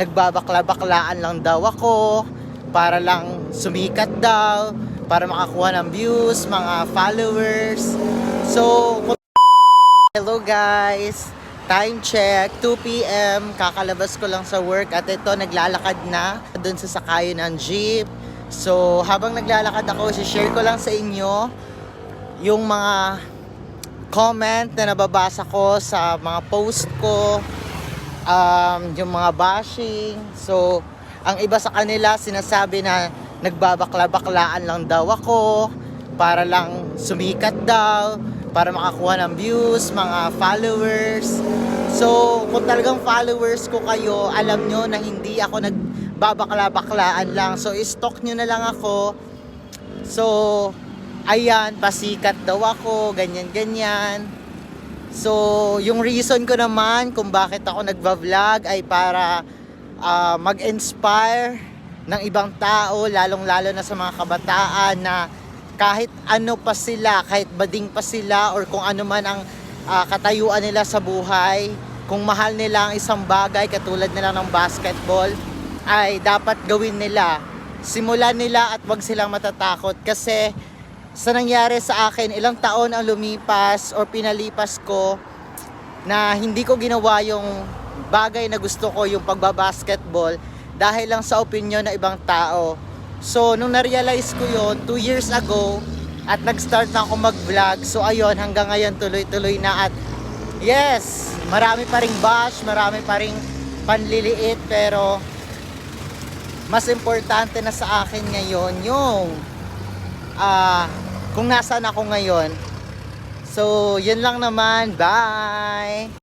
Nagbabakla-baklaan lang daw ako para lang sumikat daw, para makakuha ng views, mga followers. So, hello guys! Time check, 2 p.m. Kakalabas ko lang sa work at ito, naglalakad na dun sa sakayan ng jeep. So, habang naglalakad ako, share ko lang sa inyo yung mga comment na nababasa ko sa mga post ko, yung mga bashing. So, ang iba sa kanila sinasabi na nagbabakla-baklaan lang daw ako para lang sumikat daw, para makakuha ng views, mga followers. So, kung talagang followers ko kayo, alam nyo na hindi ako nagbabakla-baklaan lang. So, i-stalk nyo na lang ako. So, ayan, pasikat daw ako, ganyan-ganyan. So, yung reason ko naman kung bakit ako nagba-vlog ay para mag-inspire ng ibang tao, lalong-lalo na sa mga kabataan na kahit ano pa sila, kahit bading pa sila or kung ano man ang katayuan nila sa buhay, kung mahal nila ang isang bagay katulad nila ng basketball, ay dapat gawin nila. Simulan nila at wag silang matatakot kasi sa nangyari sa akin, ilang taon ang lumipas or pinalipas ko na hindi ko ginawa yung bagay na gusto ko, yung pagbabasketball, dahil lang sa opinion ng ibang tao. So, nung na-realize ko yun, 2 years ago, at nag-start na ako mag-vlog. So, ayun, hanggang ngayon tuloy-tuloy na. At yes, marami pa ring bash, marami pa ring panliliit, pero mas importante na sa akin ngayon yung kung nasaan ako ngayon. So, yun lang naman. Bye!